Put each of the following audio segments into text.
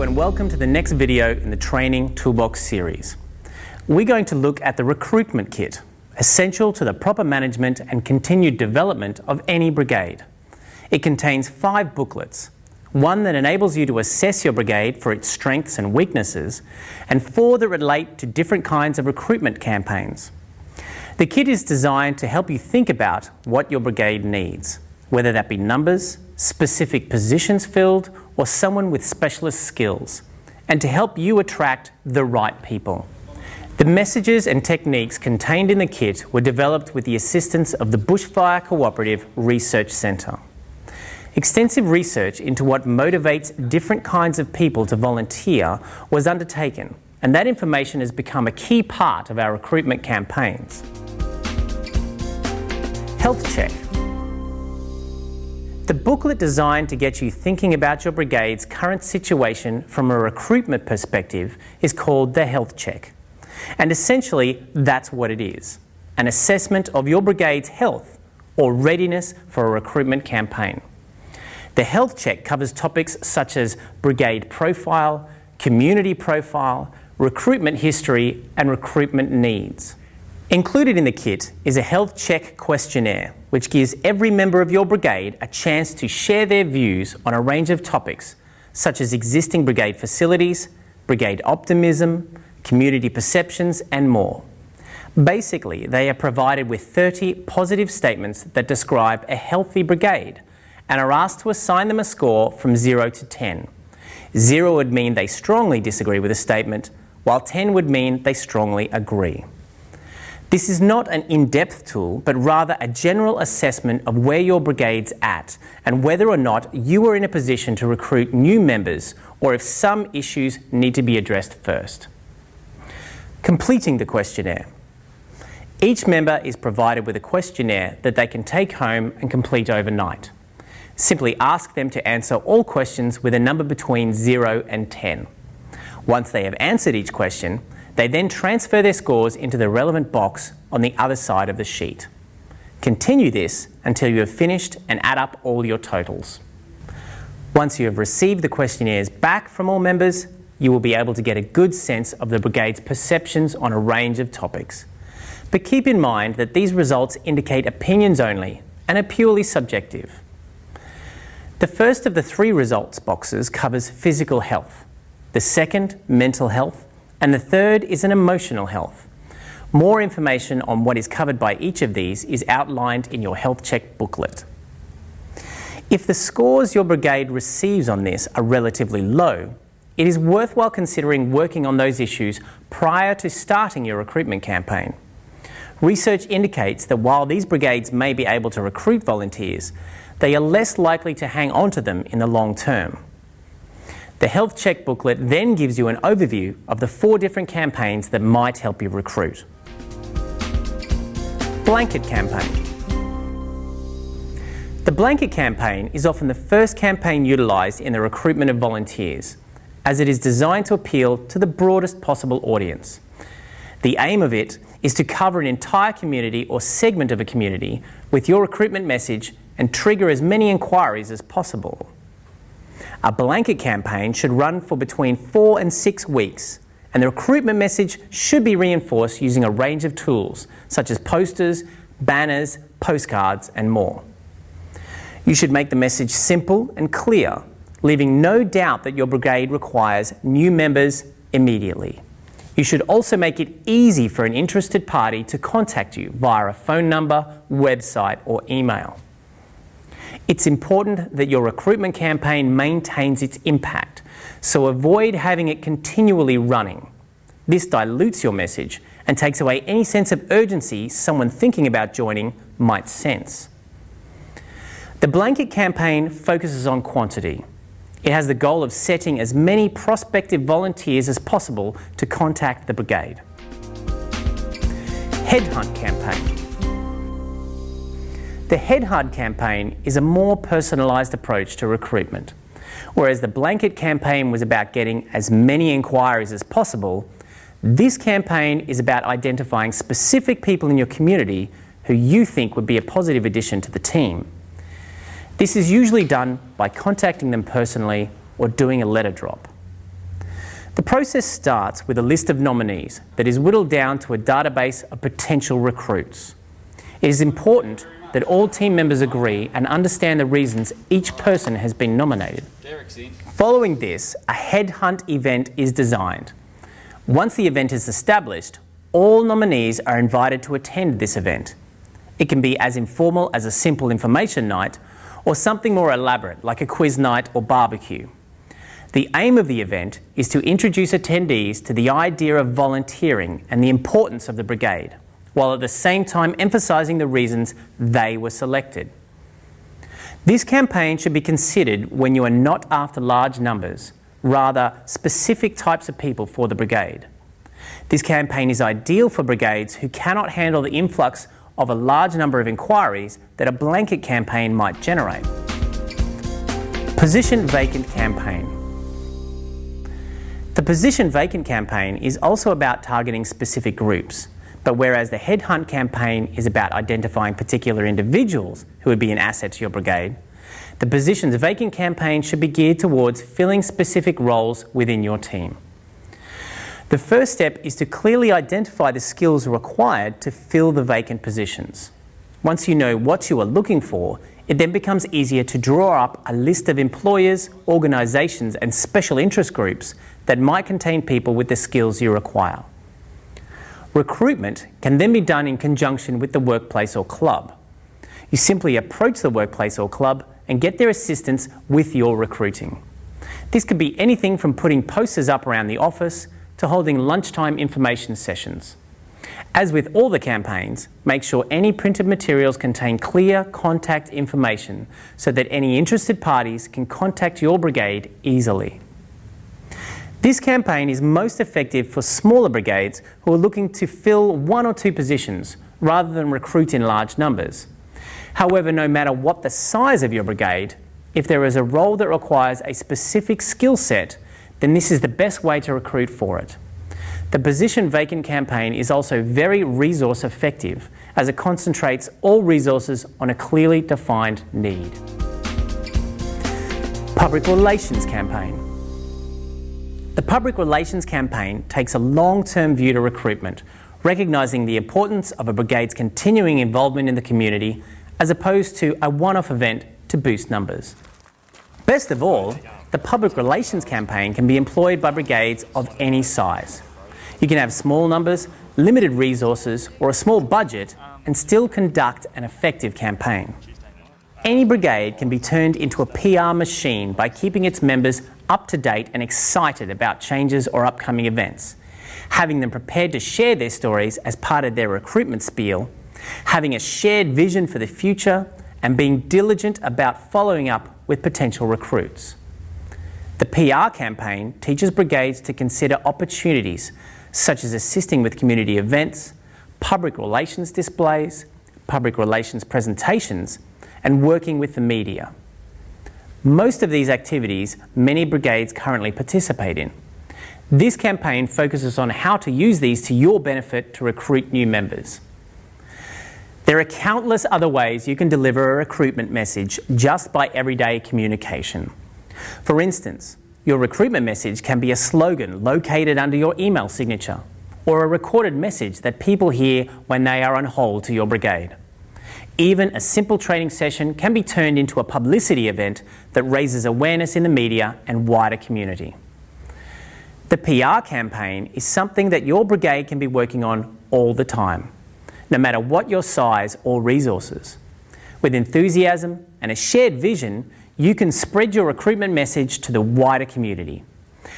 Hello and welcome to the next video in the Training Toolbox series. We're going to look at the Recruitment Kit, essential to the proper management and continued development of any brigade. It contains 5 booklets, one that enables you to assess your brigade for its strengths and weaknesses, and 4 that relate to different kinds of recruitment campaigns. The kit is designed to help you think about what your brigade needs, whether that be numbers, specific positions filled, or someone with specialist skills, and to help you attract the right people. The messages and techniques contained in the kit were developed with the assistance of the Bushfire Cooperative Research Centre. Extensive research into what motivates different kinds of people to volunteer was undertaken, and that information has become a key part of our recruitment campaigns. Health check. The booklet designed to get you thinking about your brigade's current situation from a recruitment perspective is called the Health Check. And essentially, that's what it is, an assessment of your brigade's health or readiness for a recruitment campaign. The Health Check covers topics such as brigade profile, community profile, recruitment history, and recruitment needs. Included in the kit is a health check questionnaire, which gives every member of your brigade a chance to share their views on a range of topics, such as existing brigade facilities, brigade optimism, community perceptions, and more. Basically, they are provided with 30 positive statements that describe a healthy brigade and are asked to assign them a score from 0 to 10. 0 would mean they strongly disagree with a statement, while 10 would mean they strongly agree. This is not an in-depth tool, but rather a general assessment of where your brigade's at and whether or not you are in a position to recruit new members or if some issues need to be addressed first. Completing the questionnaire. Each member is provided with a questionnaire that they can take home and complete overnight. Simply ask them to answer all questions with a number between 0 and 10. Once they have answered each question, they then transfer their scores into the relevant box on the other side of the sheet. Continue this until you have finished and add up all your totals. Once you have received the questionnaires back from all members, you will be able to get a good sense of the brigade's perceptions on a range of topics. But keep in mind that these results indicate opinions only and are purely subjective. The first of the 3 results boxes covers physical health, the second, mental health, and the third is an emotional health. More information on what is covered by each of these is outlined in your health check booklet. If the scores your brigade receives on this are relatively low, it is worthwhile considering working on those issues prior to starting your recruitment campaign. Research indicates that while these brigades may be able to recruit volunteers, they are less likely to hang on to them in the long term. The Health Check booklet then gives you an overview of the 4 different campaigns that might help you recruit. Blanket campaign. The blanket campaign is often the first campaign utilised in the recruitment of volunteers, as it is designed to appeal to the broadest possible audience. The aim of it is to cover an entire community or segment of a community with your recruitment message and trigger as many inquiries as possible. A blanket campaign should run for between 4 and 6 weeks, and the recruitment message should be reinforced using a range of tools, such as posters, banners, postcards, and more. You should make the message simple and clear, leaving no doubt that your brigade requires new members immediately. You should also make it easy for an interested party to contact you via a phone number, website, or email. It's important that your recruitment campaign maintains its impact, so avoid having it continually running. This dilutes your message and takes away any sense of urgency someone thinking about joining might sense. The blanket campaign focuses on quantity. It has the goal of setting as many prospective volunteers as possible to contact the brigade. Headhunt campaign. The Headhunt campaign is a more personalised approach to recruitment. Whereas the blanket campaign was about getting as many inquiries as possible, this campaign is about identifying specific people in your community who you think would be a positive addition to the team. This is usually done by contacting them personally or doing a letter drop. The process starts with a list of nominees that is whittled down to a database of potential recruits. It is important that all team members agree and understand the reasons each person has been nominated. Following this, a headhunt event is designed. Once the event is established, all nominees are invited to attend this event. It can be as informal as a simple information night or something more elaborate like a quiz night or barbecue. The aim of the event is to introduce attendees to the idea of volunteering and the importance of the brigade, while at the same time emphasising the reasons they were selected. This campaign should be considered when you are not after large numbers, rather specific types of people for the brigade. This campaign is ideal for brigades who cannot handle the influx of a large number of inquiries that a blanket campaign might generate. Position Vacant campaign. The Position Vacant campaign is also about targeting specific groups, but whereas the Headhunt campaign is about identifying particular individuals who would be an asset to your brigade, the Positions Vacant campaign should be geared towards filling specific roles within your team. The first step is to clearly identify the skills required to fill the vacant positions. Once you know what you are looking for, it then becomes easier to draw up a list of employers, organisations and special interest groups that might contain people with the skills you require. Recruitment can then be done in conjunction with the workplace or club. You simply approach the workplace or club and get their assistance with your recruiting. This could be anything from putting posters up around the office to holding lunchtime information sessions. As with all the campaigns, make sure any printed materials contain clear contact information so that any interested parties can contact your brigade easily. This campaign is most effective for smaller brigades who are looking to fill 1 or 2 positions rather than recruit in large numbers. However, no matter what the size of your brigade, if there is a role that requires a specific skill set, then this is the best way to recruit for it. The Position Vacant campaign is also very resource effective as it concentrates all resources on a clearly defined need. Public Relations campaign. The Public Relations campaign takes a long-term view to recruitment, recognising the importance of a brigade's continuing involvement in the community as opposed to a one-off event to boost numbers. Best of all, the Public Relations campaign can be employed by brigades of any size. You can have small numbers, limited resources or a small budget and still conduct an effective campaign. Any brigade can be turned into a PR machine by keeping its members up to date and excited about changes or upcoming events, having them prepared to share their stories as part of their recruitment spiel, having a shared vision for the future and being diligent about following up with potential recruits. The PR campaign teaches brigades to consider opportunities such as assisting with community events, public relations displays, public relations presentations, and working with the media. Most of these activities many brigades currently participate in. This campaign focuses on how to use these to your benefit to recruit new members. There are countless other ways you can deliver a recruitment message just by everyday communication. For instance, your recruitment message can be a slogan located under your email signature, or a recorded message that people hear when they are on hold to your brigade. Even a simple training session can be turned into a publicity event that raises awareness in the media and wider community. The PR campaign is something that your brigade can be working on all the time, no matter what your size or resources. With enthusiasm and a shared vision, you can spread your recruitment message to the wider community.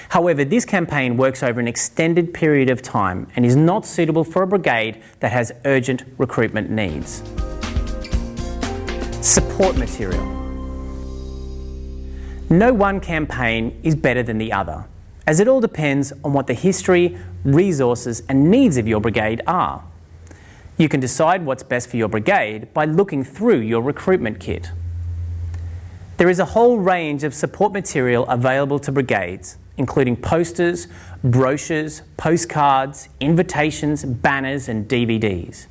However, this campaign works over an extended period of time and is not suitable for a brigade that has urgent recruitment needs. Support material. No one campaign is better than the other, as it all depends on what the history, resources and needs of your brigade are. You can decide what's best for your brigade by looking through your recruitment kit. There is a whole range of support material available to brigades, including posters, brochures, postcards, invitations, banners and DVDs.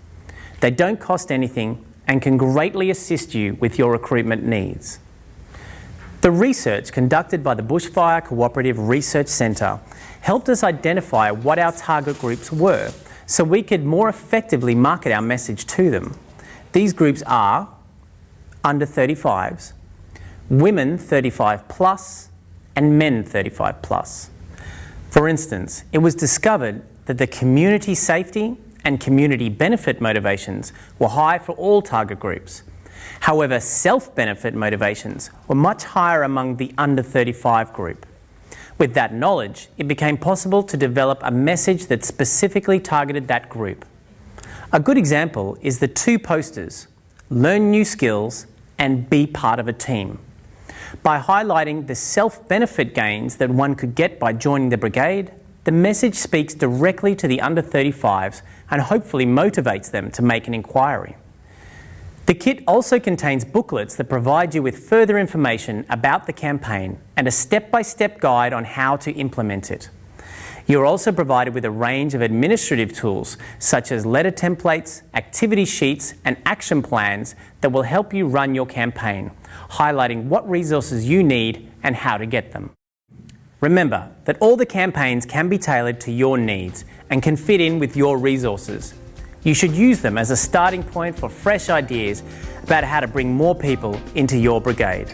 They don't cost anything and can greatly assist you with your recruitment needs. The research conducted by the Bushfire Cooperative Research Centre helped us identify what our target groups were so we could more effectively market our message to them. These groups are under 35s, women 35 plus, and men 35 plus. For instance, it was discovered that the community safety and community benefit motivations were high for all target groups. However, self-benefit motivations were much higher among the under 35 group. With that knowledge, it became possible to develop a message that specifically targeted that group. A good example is the two posters, Learn New Skills and Be Part of a Team. By highlighting the self-benefit gains that one could get by joining the brigade, the message speaks directly to the under 35s and hopefully motivates them to make an inquiry. The kit also contains booklets that provide you with further information about the campaign and a step-by-step guide on how to implement it. You're also provided with a range of administrative tools such as letter templates, activity sheets and action plans that will help you run your campaign, highlighting what resources you need and how to get them. Remember that all the campaigns can be tailored to your needs and can fit in with your resources. You should use them as a starting point for fresh ideas about how to bring more people into your brigade.